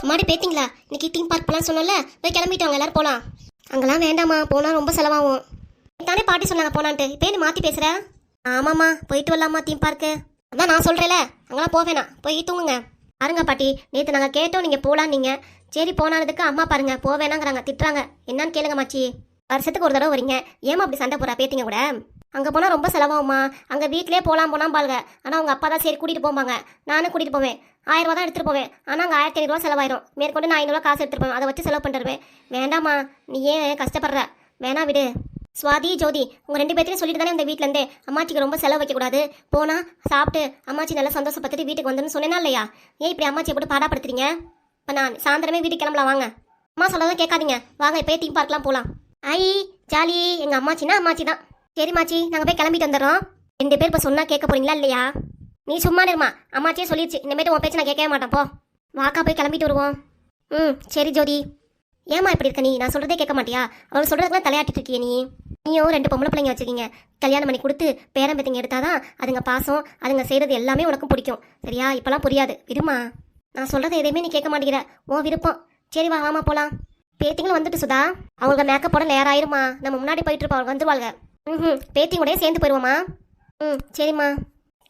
மாடி பேத்திங்களா இன்னைக்கு theme park போகலான்னு சொன்னல போய் கிளம்பிட்டோங்க எல்லாரும் போகலாம். அங்கெல்லாம் வேண்டாம்மா, போனால் ரொம்ப செலவாகும். தானே பாட்டி சொன்னாங்க போனான்ட்டு, இப்போ நீ மாற்றி பேசுகிற? ஆமாம்மா, போயிட்டு வரலாமா தீம் பார்க்கு? அதான் நான் சொல்கிறேன்ல, அங்கெல்லாம் போவேணா, போய் தூங்குங்க. பாருங்க பாட்டி, நேற்று நாங்கள் கேட்டோம் நீங்கள் போகலான்னு. நீங்கள் சரி போனானதுக்கு அம்மா பாருங்க போவேணாங்கிறாங்க, திட்டுறாங்க. என்னன்னு கேளுங்க மாச்சி. வருஷத்துக்கு ஒரு தடவை வரீங்க, ஏமா அப்படி சண்டை போடுறா பேத்திங்க கூட? அங்கே போனால் ரொம்ப செலவாகுமா, அங்கே வீட்டிலே போகலாம் பாருங்க. ஆனால் உங்கள் அப்பா தான் சரி கூட்டிகிட்டு போவாங்க, நானும் கூட்டிகிட்டு போவேன். 1000 ரூபா தான் எடுத்துகிட்டு போவேன், ஆனால் அங்கே 1500 செலவாயிரும். மேற்கொண்டு நான் 500 காசு எடுத்துகிட்டு போவேன், அதை வச்சு செலவு பண்ணிடுவேன். வேண்டாம்மா, நீ ஏன் கஷ்டப்படுற? வேணா விடு. சுவாதி ஜோதி உங்கள் 2 பேர்த்தையும் சொல்லிட்டு தானே இந்த வீட்டிலேருந்தே அம்மாச்சிக்கு ரொம்ப செலவு வைக்கக்கூடாது, போனால் சாப்பிட்டு அம்மாச்சி நல்லா சந்தோஷப்பட்டுட்டு வீட்டுக்கு வந்துன்னு சொன்னேன்னா இல்லையா? ஏன் இப்படி அம்மாச்சியை போட்டு பாடாப்படுத்துறீங்க? இப்போ நான் சாயந்தரமே வீட்டுக்கு கிளம்பலாம் வாங்க. அம்மா சொல்லதான் கேட்காதீங்க, வாங்க இப்போயே தீம் பார்க்கலாம் போகலாம். ஐ ஜாலி, எங்கள் அம்மாச்சின்னா அம்மாச்சி தான். சரி மாச்சி, நாங்கள் போய் கிளம்பிட்டு வந்துடுறோம். 2 பேர் இப்போ சொன்னால் கேட்க போறீங்களா இல்லையா? நீ சும்மா இருமா, அம்மாச்சியே சொல்லிடுச்சு, இனிமேட்டு உன் பேச்சு நான் கேட்கவே மாட்டேன். போ வாக்கா போய் கிளம்பிட்டு வருவோம். சரி ஜோதி. ஏமா இப்படி இருக்க நீ? நான் சொல்கிறதே கேட்க மாட்டியா? அவள் சொல்கிறதுக்குலாம் தலையாட்டிட்டு இருக்கிய நீ. நீயும் 2 பொம்பளை பிள்ளைங்க வச்சுருக்கீங்க, கல்யாணம் பண்ணி கொடுத்து பேரம் பேத்திங்க எடுத்தாதான் அதுங்க பாசம், அதுங்க செய்கிறது எல்லாமே உனக்கும் பிடிக்கும். சரியா? இப்போலாம் புரியாது, விடுமா. நான் சொல்கிறத எதையுமே நீ கேட்க மாட்டேங்கிற, உன் விருப்பம். சரி வா, வாமா போகலாம். பேத்திங்களும் வந்துட்டு சுதா, அவங்களுக்கு மேக்கப் போட நேரம் ஆயிருமா, நம்ம முன்னாடி போயிட்டு இருப்போம், அவங்க வந்துருவாங்க. பேத்திங்கூடயே சேர்ந்து போயிடுவோமா? சரிம்மா.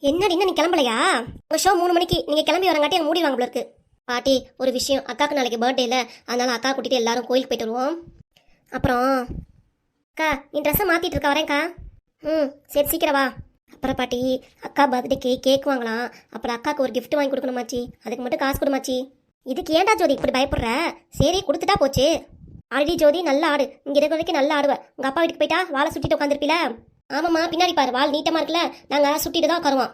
என்னடி இன்னும் நீ கிளம்பலையா? உங்கள் ஷோ 3 மணிக்கு, நீங்கள் கிளம்பி வரங்காட்டி அங்கே மூடிடுவாங்க போல இருக்கு. பாட்டி ஒரு விஷயம், அக்காவுக்கு நாளைக்கு பர்த்டே இல்லை, அதனால அக்கா கூட்டிகிட்டு எல்லாரும் கோயிலுக்கு போயிட்டு வருவோம். அப்புறம் அக்கா நீ ட்ரெஸ்ஸை மாற்றிட்டு இருக்கா, வரேன்க்கா. சரி சீக்கிரம் வா. அப்புறம் பாட்டி அக்கா பர்த்டேக்கு கேக் வாங்கலாம், அப்புறம் அக்காவுக்கு ஒரு கிஃப்ட் வாங்கி கொடுக்கணுமாச்சி, அதுக்கு மட்டும் காசு கொடுமாச்சி. இதுக்கு ஏன்டா ஜோதி இப்படி பயப்படுற? சரி கொடுத்துட்டா போச்சு. ஆல்ரெடி ஜோதி நல்லா ஆடு, இங்கே இருக்கிற வரைக்கும் நல்லா ஆடுவேன். உங்கள் அப்பா வீட்டுக்கு போயிட்டா வாழை சுட்டிட்டு உட்காந்துருப்பீல? ஆமாம்மா, பின்னாடி பாரு, வால் நீட்டமாக இருக்குல்ல, நாங்கள் சுட்டிட்டு தான் உட்காருவோம்.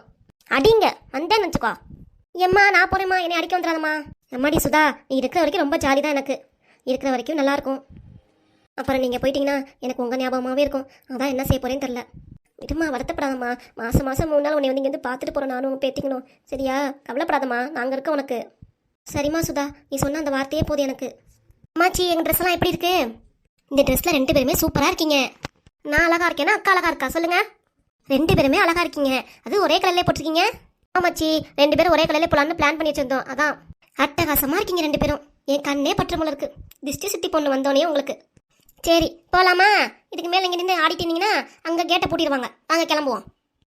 அடிங்க வந்தேன்னு நினச்சிக்கோ. எம்மா நான் போகிறேம்மா, என்னை அடிக்க வந்துடாதம்மா. எம்மாடி சுதா, நீ இருக்கிற வரைக்கும் ரொம்ப ஜாலி தான், எனக்கு இருக்கிற வரைக்கும் நல்லாயிருக்கும். அப்புறம் நீங்கள் போயிட்டீங்கன்னா எனக்கு உங்கள் ஞாபகமாகவே இருக்கும், அதான் என்ன செய்ய போகிறேன்னு தெரில. விடுமா, வருத்தப்படாதம்மா. மாதம் 3 நாள் உன்னை வந்து இங்கேருந்து பார்த்துட்டு போகிறோம், நானும் பேத்திக்கணும். சரியா? கவலைப்படாதம்மா, நாங்கள் இருக்க உனக்கு. சரிம்மா சுதா, நீ சொன்ன அந்த வார்த்தையே போதும் எனக்கு. அம்மாச்சி எங்கள் ட்ரெஸ்லாம் எப்படி இருக்கு? இந்த ட்ரெஸ்ஸில் 2 பேருமே சூப்பராக இருக்கீங்க. நான் அழகா இருக்கேன்னா அக்கா அழகா இருக்கா சொல்லுங்க? 2 பேருமே அழகா இருக்கீங்க. அது ஒரே கலர்லேயே போட்டிருக்கீங்க. ஆமாச்சி, 2 பேரும் ஒரே கலர்லேயே போலான்னு பிளான் பண்ணி வச்சிருந்தோம், அதான். அட்டகாசமாக இருக்கீங்க 2 பேரும், என் கண்ணே பற்ற போல இருக்கு. திஷ்டி சுத்தி பொண்ணு வந்தோடனே உங்களுக்கு. சரி போகலாமா? இதுக்கு மேலே இங்கே நின்று ஆடிட்டு இருந்தீங்கன்னா அங்கே கேட்டை பூட்டிடுவாங்க, நாங்கள் கிளம்புவோம்.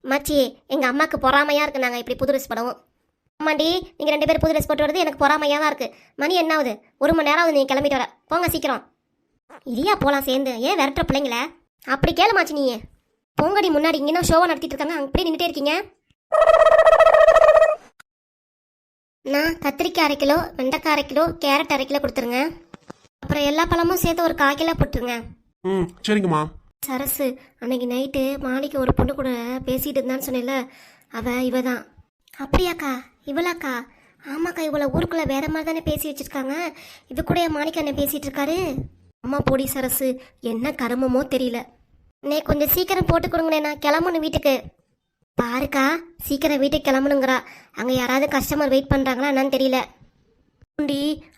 அம்மாச்சி எங்கள் அம்மாவுக்கு பொறாமையாக இருக்குது நாங்கள் இப்படி புது ட்ரெஸ் படவும். ஆமாண்டி, நீங்கள் 2 பேரும் புது ட்ரெஸ் போட்டு வரது எனக்கு பொறாமையாக தான் இருக்குது. மணி என்ன ஆகுது? 1 மணி நேரம் ஆகுது நீங்கள் கிளம்பிட்டு வர. போங்க சீக்கிரம். இல்லையா போகலாம் சேர்ந்து, ஏன் விரட்டுற பிள்ளைங்கள? அப்படி கேளுமாச்சு நீ. போங்கடி முன்னாடி, இங்கே ஷோவை நடத்திட்டு இருக்காங்க, அப்படியே நின்றுட்டே இருக்கீங்க. நான் கத்திரிக்காய் 1/2 கிலோ, வெண்டைக்காய் 1/2 கிலோ, கேரட் 1/2 கிலோ கொடுத்துருங்க. அப்புறம் எல்லா பழமும் சேர்த்து ஒரு 1/4 கிலோ போட்டுருங்க. சரிங்கம்மா. சரசு அன்னைக்கு நைட்டு மாடிக்கு ஒரு பொண்ணு கூட பேசிட்டு இருந்தான்னு சொன்னேன்ல, இவ தான். அப்படியாக்கா? இவளாக்கா? ஆமாக்கா, இவளை ஊருக்குள்ளே வேற மாதிரி தானே பேசி வச்சிருக்காங்க, இவ கூட மாணிக்க அண்ணன் பேசிட்டு இருக்காரு. அம்மா போடி சரசு, என்ன கருமமோ தெரியல. நே கொஞ்சம் சீக்கிரம் போட்டு கொடுங்கண்ணே, நான் கிளம்பணும் வீட்டுக்கு. பாருக்கா, சீக்கிரம் வீட்டுக்கு கிளம்பணுங்கிறா, அங்கே யாராவது கஸ்டமர் வெயிட் பண்ணுறாங்களா என்னன்னு தெரியல.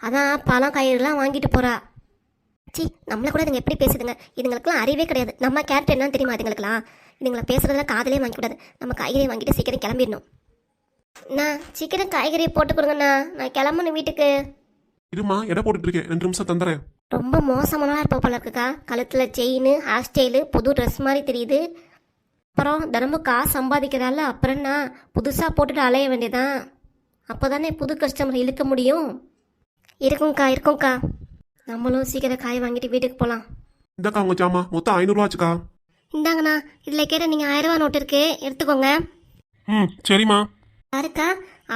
அதான் பழம் காய்கறிலாம் வாங்கிட்டு போகிறா. சி, நம்மளை கூட இதுங்க எப்படி பேசுதுங்க? இதுங்களுக்குலாம் அறிவே கிடையாது. நம்ம கேரக்டர் என்னன்னு தெரியுமா இதுங்களுக்குலாம்? இதுங்களை பேசுறதுல காதலே வாங்கிக்கூடாது. நம்ம காய்கறி வாங்கிட்டு சீக்கிரம் கிளம்பிடணும். நான் சீக்கிரம் காய்கறியை போட்டு கொடுங்கண்ணா, நான் கிளம்பணும் வீட்டுக்கு. இருமா, எடை போட்டுட்டு இருக்கேன், 2 நிமிஷம் தந்துறேன். ரொம்ப மோசமான இருப்ப போல இருக்குக்கா, கழுத்தில் செயின், ஹேர் ஸ்டைலு, புது ட்ரெஸ் மாதிரி தெரியுது. அப்புறம் தினமும் காசு சம்பாதிக்கிறாள், அப்புறம் என்ன புதுசாக போட்டுட்டு அலைய வேண்டியதான். அப்போ தானே புது கஸ்டமர் இழுக்க முடியும். இருக்கும்க்கா. நம்மளும் சீக்கிரம் காய் வாங்கிட்டு வீட்டுக்கு போகலாம். இந்தாக்கா உங்க ஜாமா, மொத்தம் 500 ரூபா ஆச்சுக்கா. இந்தாங்கண்ணா, இதில் கேட்ட நீங்கள் 1000 ரூபா நோட்டு இருக்கு, எடுத்துக்கோங்க. சரிம்மா. யாருக்கா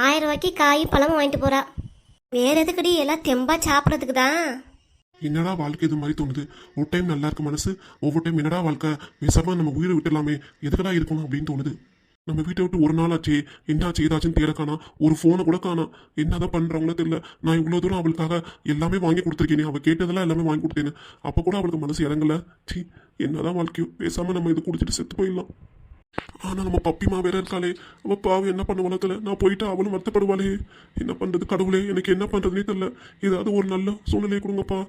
1000 ரூபாய்க்கு காயும் பழமும் வாங்கிட்டு போறா? வேற எதுக்கடி? எல்லாம் தெம்பா சாப்பிட்றதுக்கு தான். என்னடா வாழ்க்கை இது மாதிரி தோணுது. ஒரு டைம் நல்லா இருக்கு மனசு, ஒவ்வொரு டைம் என்னடா வாழ்க்கை, பேசாம நம்ம உயிரை விட்டுலாமே, எதுக்கடா இருக்கணும் அப்படின்னு தோணுது. நம்ம வீட்டை விட்டு 1 நாள் ஆச்சு, என்னாச்சு ஏதாச்சுன்னு தேட காணா, ஒரு ஃபோனை கூட காணா, என்னதான் பண்றாங்களோ தெரியல. நான் இவ்வளோ தூரம் அவளுக்காக எல்லாமே வாங்கி கொடுத்துருக்கேன், அவள் கேட்டதெல்லாம் எல்லாமே வாங்கி கொடுத்தேன்னு, அப்போ கூட அவளுக்கு மனசு இறங்கல. சி, என்னதான் வாழ்க்கையோ, பேசாம நம்ம இது குடிச்சிட்டு செத்து போயிடலாம். ஆனா நம்ம பப்பிமா வேற இருக்காளே, அவள் பாவம் என்ன பண்ண உலகத்துல, நான் போயிட்டு அவளும் வருத்தப்படுவாளே. என்ன பண்றது கடவுளே, எனக்கு என்ன பண்றதுனே தெரியல. ஏதாவது ஒரு நல்ல சூழ்நிலையை கொடுங்கப்பா,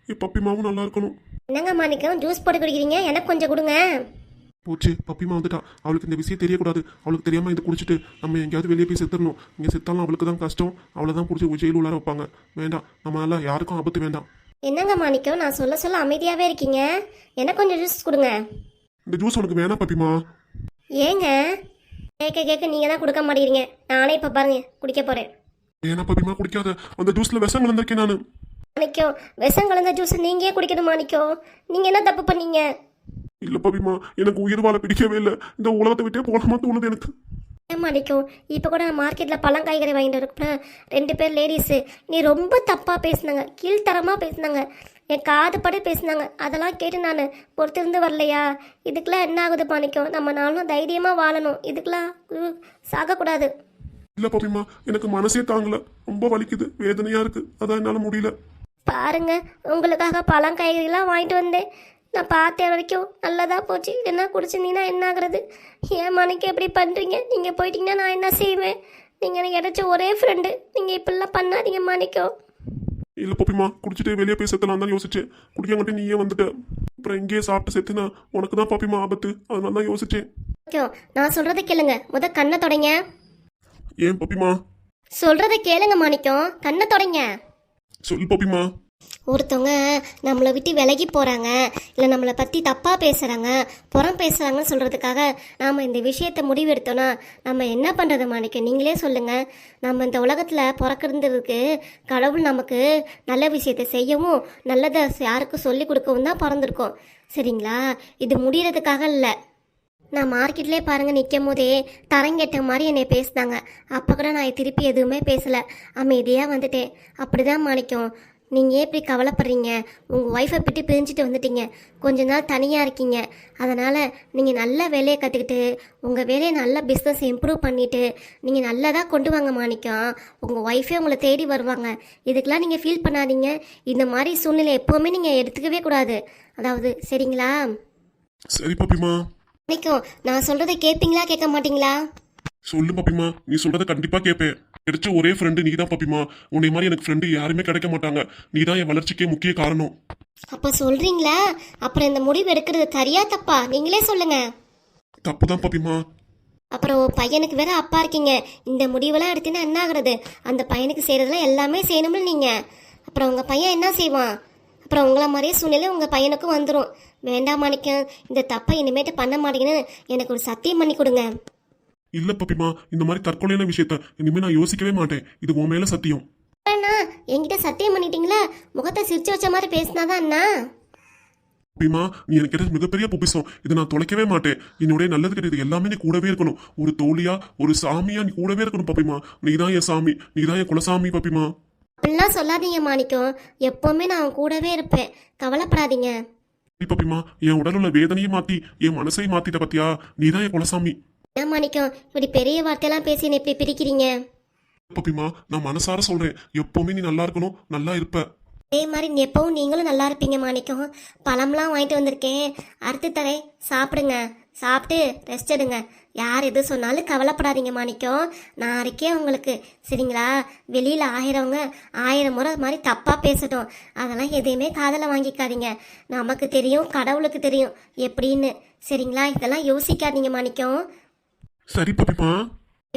என் பப்பிமாவும் நல்லா இருக்கணும். என்னங்க மாணிக்கம், ஜூஸ் போட்டு குடிக்கிறீங்க? எனக்கு கொஞ்சம் கொடுங்க. போச்சு, பப்பிமா வந்துட்டா. அவளுக்கு இந்த விஷயம் தெரியக்கூடாது. அவளுக்கு தெரியாம இதை குடிச்சிட்டு நம்ம எங்கேயாவது வெளியே போய் செத்துடணும். இங்கே செத்தாலும் அவளுக்கு தான் கஷ்டம். அவளை தான் பிடிச்சி ஜெயில் உள்ளார வைப்பாங்க. வேண்டாம், நம்மளால யாருக்கும் ஆபத்து வேண்டாம். என்னங்க மாணிக்கம், நான் சொல்ல சொல்ல அமைதியாகவே இருக்கீங்க. எனக்கு கொஞ்சம் ஜூஸ் கொடுங்க. இந்த ஜூஸ் உனக்கு வேணாம் பப்பிமா. ஏங்க கேட்க கேட்க நீங்கள் தான் கொடுக்க மாட்டேங்கிறீங்க. நானே இப்போ பாருங்க குடிக்க போகிறேன். வேணா பப்பிமா, குடிக்காத. அந்த ஜூஸ்ல விஷம் கலந்திருக்கேன் நான். மாணிக்கம், விஷம் கலந்த ஜூஸ் நீங்கள் குடிக்கணும் மாணிக்கம். நீங்கள் என்ன தப்பு பண்ணீங்க? இல்ல பப்பிமா, எனக்கு உயிர் வாழ பிடிக்கவே இல்லை. இந்த உலகத்தை விட்டே போகலாமா தோணுது எனக்கு. ஏன் மாணிக்கம், இப்போ கூட நான் மார்க்கெட்டில் பழம் காய்கறி வாங்கிட்டு இருப்பேன். 2 பேர் லேடிஸு நீ ரொம்ப தப்பாக பேசினாங்க, கீழ்த்தரமாக பேசினாங்க, என் காது படி பேசினாங்க. அதெல்லாம் கேட்டு நான் பொறுத்திருந்து வரலையா? இதுக்கெல்லாம் என்ன ஆகுது மாணிக்கம்? நம்ம நாளும் தைரியமாக வாழணும். இதுக்கெல்லாம் சாகக்கூடாது. இல்ல பப்பிமா, எனக்கு மனசே தாங்கல. ரொம்ப வலிக்குது, வேதனையா இருக்கு. அதான் என்னால முடியல. பாருங்க, உங்களுக்காக பழம் காய்கறிலாம் வாங்கிட்டு வந்தேன். நான் பார்த்த வரைக்கும் நல்லதா போச்சு. என்ன குடிச்சிருந்தீங்கன்னா என்ன ஆகுறது? ஏன் மாணிக்கம் எப்படி பண்ணுறீங்க? நீங்கள் போயிட்டீங்கன்னா நான் என்ன செய்வேன்? நீங்கள் எனக்கு கிடைச்ச ஒரே ஃப்ரெண்டு. நீங்கள் இப்படிலாம் பண்ணாதீங்க மாணிக்கம். இல்ல பப்பிமா, குடிச்சிட்டு வெளியே போய் செத்தலாம் தான் யோசிச்சேன். குடிக்க மாட்டேன், நீயே வந்துட்ட. அப்புறம் இங்கேயே சாப்பிட்டு செத்துனா உனக்கு தான் பப்பிமா ஆபத்து. அதனால தான் யோசிச்சேன். நான் சொல்கிறத கேளுங்க. கண்ணை தொடங்க. ஏன் பப்பிமா? சொல்கிறத கேளுங்க மாணிக்கம். கண்ணை தொடங்க. சொல் பப்பிமா. ஒருத்தவங்க நம்மளை விட்டு விலகி போகிறாங்க, இல்லை நம்மளை பற்றி தப்பாக பேசுகிறாங்க, புறம் பேசுகிறாங்கன்னு சொல்கிறதுக்காக நாம் இந்த விஷயத்தை முடிவெடுத்தோன்னா நம்ம என்ன பண்ணுறது மாணிக்கம்? நீங்களே சொல்லுங்கள். நம்ம இந்த உலகத்தில் பிறக்கிறதுக்கு கடவுள் நமக்கு நல்ல விஷயத்தை செய்யவும் நல்லதை யாருக்கும் சொல்லி கொடுக்கவும் தான் பிறந்திருக்கோம். சரிங்களா? இது முடிகிறதுக்காக இல்லை. நான் மார்க்கெட்லேயே பாருங்கள் நிற்கும் போதே தரங்கெட்ட மாதிரி என்னை பேசினாங்க. அப்போ கூட நான் திருப்பி எதுவுமே பேசலை, அமைதியாக வந்துட்டேன். அப்படி தான் மாணிக்கம். நீங்கள் எப்படி கவலைப்படுறீங்க? உங்கள் ஒய்ஃபை விட்டு பிரிஞ்சுட்டு வந்துட்டீங்க, கொஞ்ச நாள் தனியாக இருக்கீங்க. அதனால் நீங்கள் நல்ல வேலையை கற்றுக்கிட்டு உங்கள் வேலையை நல்ல பிஸ்னஸ் இம்ப்ரூவ் பண்ணிவிட்டு நீங்கள் நல்லதாக கொண்டு வாங்க மாணிக்கம். உங்கள் ஒய்ஃபே உங்களை தேடி வருவாங்க. இதுக்கெலாம் நீங்கள் ஃபீல் பண்ணாதீங்க. இந்த மாதிரி சூழ்நிலை எப்போவுமே நீங்கள் எடுத்துக்கவே கூடாது. அதாவது சரிங்களா? சரி பப்பிமா. மாணிக்கம், நான் சொல்கிறத கேட்பீங்களா கேட்க மாட்டீங்களா? சொல்லு பப்பிமா, நீ சொல்றத கண்டிப்பா கேட்பேன். கிடைச்ச ஒரே ஃப்ரெண்டு நீ தான் பப்பிமா. உன்னை மாதிரி எனக்கு ஃப்ரெண்டு யாருமே கிடைக்க மாட்டாங்க. நீ தான் என் வளர்ச்சிக்கே முக்கிய காரணம். அப்போ சொல்கிறீங்களா? அப்புறம் இந்த முடிவு எடுக்கிறது சரியா தப்பா நீங்களே சொல்லுங்க. தப்பு தான் பப்பிமா. அப்புறம் பையனுக்கு வேற அப்பா இருக்கீங்க. இந்த முடிவெல்லாம் எடுத்தீங்கன்னா என்ன ஆகுறது? அந்த பையனுக்கு செய்கிறதெல்லாம் எல்லாமே செய்யணும்னு நீங்கள். அப்புறம் உங்கள் பையன் என்ன செய்வான்? அப்புறம் உங்களை மாதிரியே சூழ்நிலை உங்கள் பையனுக்கும் வந்துடும். வேண்டாம் மாணிக்கம், இந்த தப்பை இனிமேட்டு பண்ண மாட்டீங்கன்னு எனக்கு ஒரு சத்தியம் பண்ணி கொடுங்க. இல்ல பப்பிமா, இந்த மாதிரி தற்கொலையான விஷயத்த இனிமே நான் யோசிக்கவே மாட்டேன். இது உன் மேல சத்தியம். அண்ணா, என்கிட்ட சத்தியம் பண்ணிட்டீங்களா? முகத்தை சிரிச்சு வச்ச மாதிரி பேசினாதான் அண்ணா. பப்பிமா, நீ எனக்கு கிடைச்ச மிகப்பெரிய பொக்கிஷம். இதை நான் தொலைக்கவே மாட்டேன். என்னுடைய நல்லது கிடையாது எல்லாமே நீ கூடவே இருக்கணும். ஒரு தோழியா, ஒரு சாமியா நீ கூடவே இருக்கணும் பப்பிமா. நீதான் என் சாமி, நீதான் என் குலசாமி பப்பிமா. அப்படிலாம் சொல்லாதீங்க மாணிக்கம். எப்பவுமே நான் கூடவே இருப்பேன், கவலைப்படாதீங்க. பப்பிமா, என் உடல் உள்ள வேதனையை மாத்தி என் மனசையும் மாத்திட்ட பத்தியா? நீதான் என் குலசாமி. ஏன் மாணிக்கம் இப்படி பெரிய வார்த்தையெல்லாம் பேசி என்ன இப்படி பிரிக்கிறீங்க? பப்பிமா, நான் மனசார சொல்றேன். எப்பவுமே நீ நல்லா இருக்கணும், நல்லா இருப்ப. அதே மாதிரி எப்பவும் நீங்களும் நல்லா இருப்பீங்க மாணிக்கம். பழம்லாம் வாங்கிட்டு வந்திருக்கேன், அறுத்து தரேன், சாப்பிடுங்க. சாப்பிட்டு ரெஸ்ட் எடுங்க. யார் எது சொன்னாலும் கவலைப்படாதீங்க மாணிக்கம். நான் இருக்கேன் உங்களுக்கு. சரிங்களா? வெளியில் 1000 முறை மாதிரி தப்பாக பேசட்டும், அதெல்லாம் எதையுமே காதில் வாங்கிக்காதீங்க. நமக்கு தெரியும், கடவுளுக்கு தெரியும் எப்படின்னு. சரிங்களா? இதெல்லாம் யோசிக்காதீங்க மாணிக்கம். சரி பப்பிமா.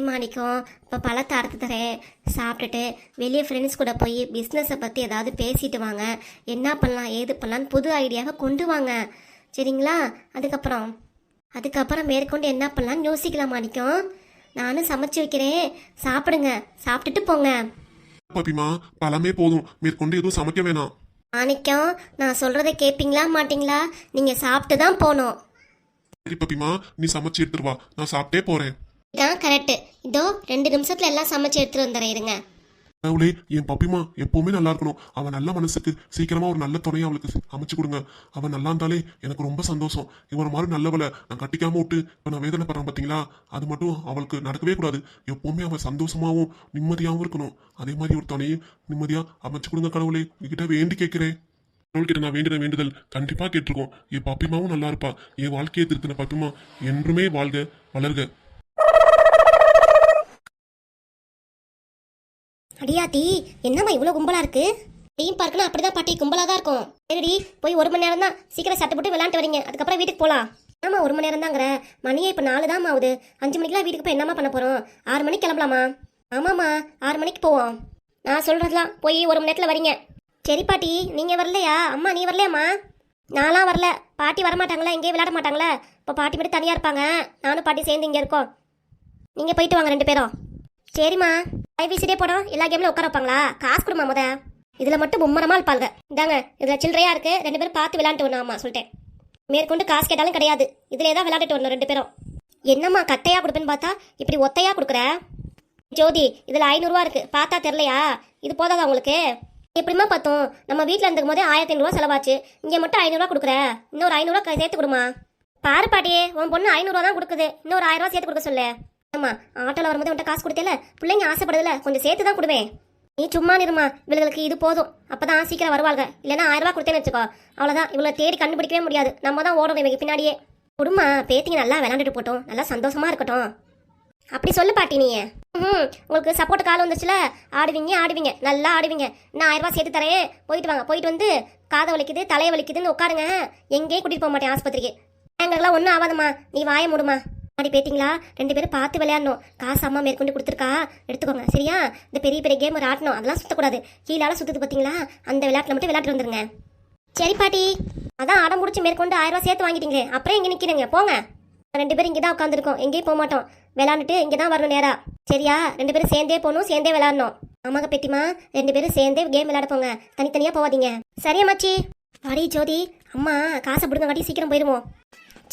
மாணிக்கம், இப்போ பழத்தை அறுத்து தரேன், சாப்பிட்டுட்டு வெளியே ஃப்ரெண்ட்ஸ் கூட போய் பிஸ்னஸை பற்றி ஏதாவது பேசிட்டு வாங்க. என்ன பண்ணலாம் ஏது பண்ணலான்னு புது ஐடியாவை கொண்டு வாங்க. சரிங்களா? அதுக்கப்புறம் மேற்கொண்டு என்ன பண்ணலான்னு யோசிக்கலாம் மாணிக்கம். நானும் சமைச்சு வைக்கிறேன், சாப்பிடுங்க. சாப்பிட்டுட்டு போங்க. பப்பிமா, பழமே போதும், மேற்கொண்டு எதுவும் சமைக்க வேணாம். மாணிக்கம், நான் சொல்கிறத கேட்பீங்களா மாட்டிங்களா? நீங்கள் சாப்பிட்டு தான் போகணும். சரி பப்பிமா, நீ சமைச்சு எடுத்துட்டு வா, நான் சாப்பிட்டே போறேன். இதான் கரெக்டு. இதோ 2 நிமிஷத்தில் எல்லாம் சமைச்சு எடுத்துகிட்டு வந்துடுறேன், இருங்க. அவளே, என் பப்பிமா எப்பவுமே நல்லா இருக்கணும். அவன் நல்ல மனசுக்கு சீக்கிரமா ஒரு நல்ல துணையை அவளுக்கு அமைச்சு கொடுங்க. அவன் நல்லா இருந்தாலே எனக்கு ரொம்ப சந்தோஷம். இவனை மாதிரி நல்லவளை நான் கட்டிக்காம விட்டு இப்போ நான் வேதனைப்படுறேன் பார்த்தீங்களா? அது மட்டும் அவளுக்கு நடக்கவே கூடாது. எப்பவுமே அவன் சந்தோஷமாவும் நிம்மதியாகவும் இருக்கணும். அதே மாதிரி ஒரு துணையை நிம்மதியா அமைச்சு கொடுங்க கடவுளே. உங்ககிட்ட வேண்டி கேட்கிறேன். கடவுள்கிட்ட நான் வேண்டின வேண்டுதல் கண்டிப்பா கேட்டிருக்கோம். என் பப்பிமாவும் நல்லா இருப்பா. என் வாழ்க்கையை திருத்தின பப்பிமா என்றுமே வாழ்க வளர்க. அடியாத்தி, என்னம்மா இவ்வளோ கும்பலாக இருக்கு? டீம் பார்க்கணும் அப்படிதான் பாட்டி, கும்பலாக தான் இருக்கும். சரிடி, போய் 1 மணி நேரம் தான், சீக்கிரம் சட்டை போட்டு விளையாண்டு வரீங்க. அதுக்கப்புறம் வீட்டுக்கு போகலாம். ஆமா 1 மணி நேரம் தாங்கிற. மணியே இப்போ 4 தான் ஆகுது. 5 மணிக்கெல்லாம் வீட்டுக்கு போய் என்னம்மா பண்ண போறோம்? 6 மணிக்கு கிளம்பலாமா? ஆமாம்மா 6 மணிக்கு போவோம். நான் சொல்றதெல்லாம் போய் 1 மணி நேரத்தில் வரீங்க. சரி பாட்டி, நீங்க வரலையா? அம்மா நீ வரலையாம்மா? நான்லாம் வரல. பாட்டி வரமாட்டாங்களா? எங்கேயும் விளையாட மாட்டாங்களா? இப்போ பாட்டி மட்டும் தனியாக இருப்பாங்க. நானும் பாட்டி சேர்ந்து இங்கே இருக்கோம். நீங்கள் போயிட்டு வாங்க 2 பேரும். சரிம்மா. ஐவிசிடே போடும். எல்லா கேம்லையும் உட்கார வைப்பாங்களா? காசு கொடுமா முத. இதில் மட்டும் மும்மரமாக இருப்பாங்க. இந்தாங்க இதில் சில்லறையாக இருக்குது. 2 பேரும் பார்த்து விளையாண்டு வரணும். ஆமா சொல்லிட்டேன். மேற்கொண்டு காசு கேட்டாலும் கிடையாது. இதிலே தான் விளையாண்டுட்டு வரணும் 2 பேரும். என்னம்மா கட்டையாக கொடுப்பேன்னு பார்த்தா இப்படி ஒத்தையாக கொடுக்குற? ஜோதி இதில் 500 ரூபா இருக்குது. பார்த்தா தெரிலையா? இது போதாதா உங்களுக்கு? எப்படிமா பார்த்தோம்? நம்ம வீட்டில் இருந்துக்கும் போதே 1500 ரூபா செலவாச்சு. இங்கே மட்டும் 500 ரூபா கொடுக்குற. இன்னொரு 500 ரூபா சேர்த்து கொடுமா. பாரு பாட்டியே, உன் பொண்ணு 500 ரூபா தான் கொடுக்குது. இன்னொரு 1000 ரூபா சேர்த்து கொடுக்க சொல்லு. ஆமாம் ஆட்டோவில் வரும்போது உன்ட்ட காசு கொடுத்தேல, பிள்ளைங்க ஆசைப்படுதில்ல, கொஞ்சம் சேர்த்து தான் கொடுவேன். நீ சும்மா நிருமா. இவளுக்கு இது போதும். அப்போ தான் சீக்கிரம் வருவாங்க. இல்லைன்னா 1000 ரூபா கொடுத்தேன்னு வச்சுக்கோ, அவ்வளோதான். இவளை தேடி கண்டுபிடிக்கவே முடியாது. நம்ம தான் ஓடணும் இவங்க பின்னாடியே. குடுமா பேத்திங்க நல்லா விளையாண்டுட்டு போட்டோம், நல்லா சந்தோஷமா இருக்கட்டும். அப்படி சொல்லு பாட்டி நீ. உங்களுக்கு சப்போர்ட் கால் வந்துச்சுல, ஆடுவீங்க நல்லா ஆடுவீங்க. நான் 1000 ரூபா சேர்த்து தரேன். போயிட்டு வாங்க. போயிட்டு வந்து காதை வலிக்குது தலையை வலிக்குதுன்னு உட்காருங்க. எங்கேயும் கூட்டிட்டு போக மாட்டேன் ஆஸ்பத்திரிக்கு. எங்களுக்கெல்லாம் ஒன்றும் ஆகாதம்மா. நீ வாய மூடுமா. அப்படி பேத்திங்களா 2 பேரும் பார்த்து விளையாடணும். காசு அம்மா மேற்கொண்டு கொடுத்துருக்கா, எடுத்துக்கோங்க சரியா? இந்த பெரிய பெரிய கேம் ஆட்டணும் அதெல்லாம் சுத்தக்கூடாது. கீழால சுத்துது பார்த்தீங்களா, அந்த விளையாட்டில் மட்டும் விளையாட்டு வந்துருங்க. சரி பாட்டி. அதான் அடம் முடிச்சு மேற்கொண்டு 1000 ரூபா சேர்த்து வாங்கிட்டீங்களே, அப்புறம் இங்கே நிற்கிறீங்க. போங்க. 2 பேரும் இங்கே தான் உட்காந்துருக்கோம். எங்கேயும் போக மாட்டோம். விளையாண்டுட்டு இங்கே தான் வரணும் நேரா. சரியா? 2 பேரும் சேர்ந்தே போகணும், சேர்ந்தே விளையாடணும். ஆமாங்க பெத்திமா, 2 பேரும் சேர்ந்தே கேம் விளையாட போங்க. தனித்தனியாக போவாதீங்க. சரியா மச்சி? அடி ஜோதி, அம்மா காசை பிடுங்க காட்டி சீக்கிரம் போயிடுவோம்.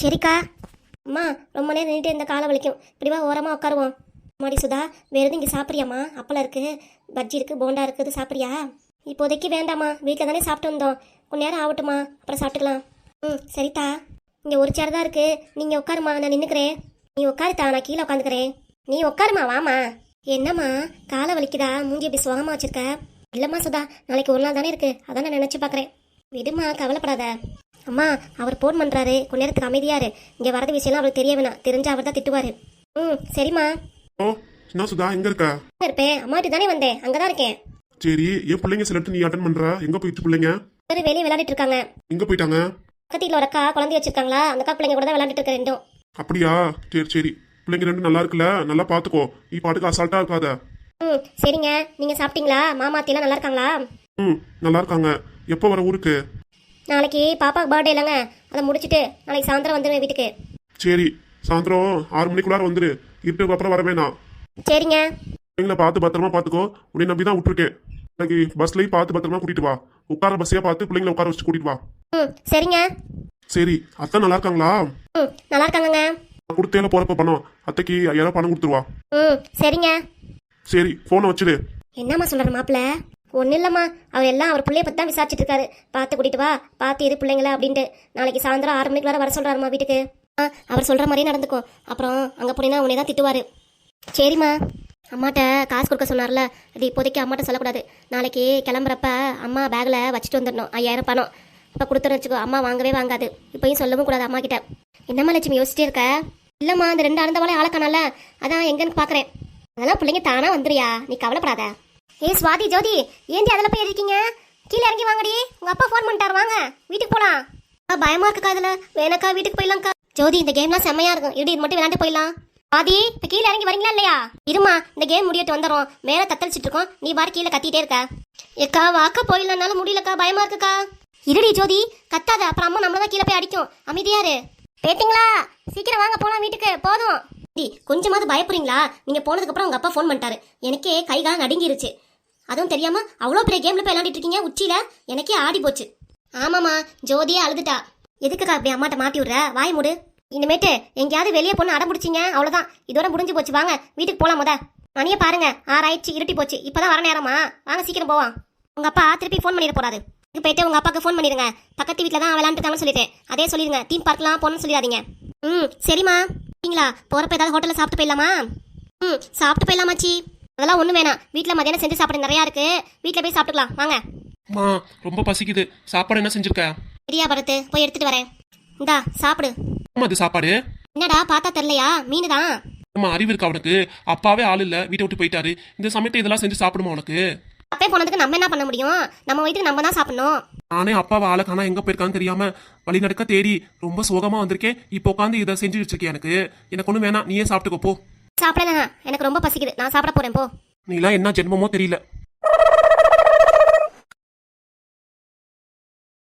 சரிக்கா. அம்மா ரொம்ப நேரம் நின்றுட்டு இந்த காலை வலிக்கும். இப்படி வா ஓரமாக உட்காருவோம். மாடி சுதா, வேறு எதுவும் இங்கே சாப்பிட்றியாம்மா? அப்பளம் இருக்குது, பஜ்ஜி இருக்குது, போண்டா இருக்குது, சாப்பிட்றியா? இப்போதைக்கு வேண்டாம்மா, வீட்டில் தானே சாப்பிட்டு வந்தோம். கொஞ்ச நேரம் ஆகட்டுமா, அப்புறம் சாப்பிட்டுக்கலாம். சரிதா. இங்கே ஒரு சேர் தான் இருக்குது, நீங்கள் உட்காருமா, நான் நின்றுக்கிறேன். நீ உட்காருத்தா, நான் கீழே உட்காந்துக்கிறேன். நீ உட்காருமா, வாமா. என்னம்மா காலை வலிக்குதா? மூஞ்சி இப்படி சுகமாக வச்சிருக்க? இல்லைம்மா சுதா, நாளைக்கு ஒரு நாள் தானே இருக்குது, அதான் நான் நினச்சி பார்க்குறேன். விடுமா, கவலைப்படாத. அம்மா அவர் ஃபோன் பண்ணுறாரு, கொஞ்ச நேரத்துக்கு அமைதியாரு. இங்கே வரது விஷயம்லாம் அவருக்கு தெரிய வேணாம். தெரிஞ்சா அவர் தான் திட்டுவார். சரிம்மா. ஓ என்ன சுதா, எங்க இருக்க? இருப்பேன், அம்மாட்டி தானே வந்தேன், அங்கே தான் இருக்கேன். சரி, என் பிள்ளைங்க செலக்ட் நீ அட்டன் பண்ற. எங்க போயிட்டு பிள்ளைங்க? வெளியே விளையாடிட்டு இருக்காங்க. எங்க போயிட்டாங்க? பக்கத்து வீட்டில் ஒரு அக்கா குழந்தை வச்சிருக்காங்களா, அந்த அக்கா பிள்ளைங்க கூட தான் விளையாண்டுட்டு இருக்க ரெண்டும். அப்படியா? சரி பிள்ளைங்க 2 நல்லா இருக்குல்ல, நல்லா பாத்துக்கோ. நீ பாட்டுக்கு அசால்ட்டா இருக்காத. சரிங்க. நீங்க சாப்பிட்டீங்களா? மாமா அத்தையெல்லாம் நல்லா இருக்காங்களா? நல்லா இருக்காங்க. எப்போ வர ஊருக்கு? நாளைக்கு பாப்பாக்கு பர்த்டே இல்லைங்க, அதை முடிச்சுட்டு நாளைக்கு சாயந்தரம் வந்துடுவேன் வீட்டுக்கு. சரி, சாயந்தரம் 6 மணிக்குள்ளார வந்துரு. இருட்டுக்கு அப்புறம் வர வேணாம். சரிங்க. பிள்ளைங்கள பார்த்து பத்திரமா பாத்துக்கோ. உன்னை நம்பி தான் விட்டுருக்கேன். நாளைக்கு பஸ்லயும் பார்த்து பத்திரமா கூட்டிட்டு வா. உட்கார பஸ்ஸையா பார்த்து பிள்ளைங்களை உட்கார வச்சு கூட்டிட்டு வா. சரிங்க. சரி, அத்தை நல்லா இருக்காங்களா? நல்லா இருக்காங்கங்க. கொடுத்தேல போறப்ப பணம் அத்தைக்கு 5000 பணம் கொடுத்துருவா. சரிங்க. சரி, போனை வச்சுடு. என்னம்மா சொல்றாரு மாப்பிள்ள? ஒன்றும் இல்லைம்மா, அவர் எல்லாம் அவர் பிள்ளைய பற்றி தான் விசாரிச்சுட்டு இருக்காரு. பார்த்து கூட்டிட்டு வா, பார்த்து இரு பிள்ளைங்களா அப்படின்ட்டு. நாளைக்கு சாயந்தரம் 6 மணிக்குள்ளார வர சொல்கிறாருமா வீட்டுக்கு. அவர் சொல்கிற மாதிரியே நடந்துக்கும். அப்புறம் அங்கே போனீங்கன்னா உன்னை தான் திட்டுவார். சரிம்மா. அம்மாட்ட காசு கொடுக்க சொன்னார்ல, அது இப்போதைக்கு அம்மாட்ட சொல்லக்கூடாது. நாளைக்கு கிளம்புறப்ப அம்மா பேக்கில் வச்சுட்டு வந்துடணும் 5000 பணம். இப்போ கொடுத்துன்னு வச்சுக்கோ, அம்மா வாங்கவே வாங்காது. இப்போயும் சொல்லவும் கூடாது அம்மா கிட்ட. என்னம்மா லட்சுமி யோசிச்சிட்டே இருக்க? இல்லைம்மா, அந்த 2 அறந்தவாளே ஆளக்கானால, அதான் எங்கன்னு பார்க்குறேன். அதெல்லாம் பிள்ளைங்க தானா வந்துறியா, நீ கவலைப்படாத. சுவாதி ஜோதி, ஏண்டி அதில் போய் இருக்கீங்க? கீழே இறங்கி வாங்கடி. உங்கள் அப்பா ஃபோன் பண்ணிட்டாரு, வாங்க வீட்டுக்கு போகலாம். பயமா இருக்குக்கா அதில். வேணக்கா வீட்டுக்கு போயிடலாம்க்கா. ஜோதி இந்த கேம்லாம் செம்மையா இருக்கும். இது மட்டும் விளையாண்டு போயிடலாம். ஆதி இப்போ கீழே இறங்கி வரீங்களா இல்லையா? இருமா, இந்த கேம் முடியட்டு வந்துடும். மேலே தத்தளிச்சிட்டு இருக்கோம், நீ பாரு கீழே கத்திட்டே இருக்க. ஏக்கா வாக்கா போயிடலாம்னாலும் முடியலக்கா, பயமா இருக்குக்கா. இருடி ஜோதி, கத்தாத, அப்புறம் அம்மா நம்மள தான் கீழே போய் அடிக்கும். அமைதியாரு. பேட்டிங்களா? சீக்கிரம் வாங்க போலாம் வீட்டுக்கு. போதும். கொஞ்சமாவது பயப்படுறீங்களா? நீங்க போனதுக்கு அப்புறம் உங்க அப்பா ஃபோன் பண்ணிட்டாரு. எனக்கே கை கால் நடுங்கிருச்சு. அதுவும் தெரியாம அவ்வளோ பெரிய கேம்ல போய் விளையாடிட்டு இருக்கீங்க உச்சியில. எனக்கே ஆடி போச்சு. ஆமாமா, ஜோதியே அழுதுட்டா. எதுக்குக்கா அப்படி அம்மாட்ட மாட்டி விடுற? வாய் மூடு. இனிமேட்டு எங்கேயாவது வெளியே பொண்ணு அடம் பிடிச்சிங்க, அவ்வளோதான், இதோட முடிஞ்சு போச்சு. வாங்க வீட்டுக்கு போலாம். முத மணியை பாருங்க, 6 ஆயிடுச்சு, இருட்டி போச்சு. இப்பதான் வர நேரமா? வாங்க சீக்கிரம் போவான். உங்க அப்பா திருப்பி ஃபோன் பண்ணிட போறாரு. போயிட்டு உங்க அப்பாவுக்கு ஃபோன் பண்ணிடுங்க. பக்கத்து வீட்டில் தான் விளையாண்டுட்டாங்கன்னு சொல்லிட்டேன். அதே சொல்லிடுங்க, தீம் பார்க்கலாம் போகணும்னு சொல்லிடாதீங்க. சரிம்மா. சரிங்களா? போறப்ப ஏதாவது ஹோட்டலில் சாப்பிட்டு போயிடலாமா? சாப்பிட்டு போயிடலாமாச்சி. அதெல்லாம் ஒன்றும் வேணாம், வீட்டில் மதியானம் செஞ்சு சாப்பிட நிறையா இருக்கு. வீட்டில் போய் சாப்பிட்டுக்கலாம் வாங்க. அம்மா ரொம்ப பசிக்குது. சாப்பாடு என்ன செஞ்சிருக்க? சரியா பரத்து, போய் எடுத்துட்டு வரேன். இந்தா சாப்பிடு. அது சாப்பாடு என்னடா பார்த்தா தெரியலையா? மீன் தான். அம்மா அறிவு இருக்கா உனக்கு? அப்பாவே ஆள் இல்லை, வீட்டை விட்டு போயிட்டாரு. இந்த சமயத்தை இதெல்லாம் செஞ்சு சாப்பிடுமா உனக்கு? அப்பே போனதுக்கு நம்ம என்ன பண்ண முடியும்? நம்ம வயிற்றுக்கு நம்ம தான் சாப்பிடணும். நானே அப்பாவை ஆளை காணா எங்க போயிருக்கான்னு தெரியாம வழிநடுக்க தேடி ரொம்ப சோகமா வந்திருக்கேன். இப்போ உட்காந்து இதை செஞ்சு வச்சிருக்கேன். எனக்கு ஒன்றும் வேணாம், நீயே சாப்பிட்டுக்கோ போ. சாப்பிடல, எனக்கு ரொம்ப பசிக்குது, நான் சாப்பிட போறேன் போ. நீலாம் என்ன ஜென்மமோ தெரியல.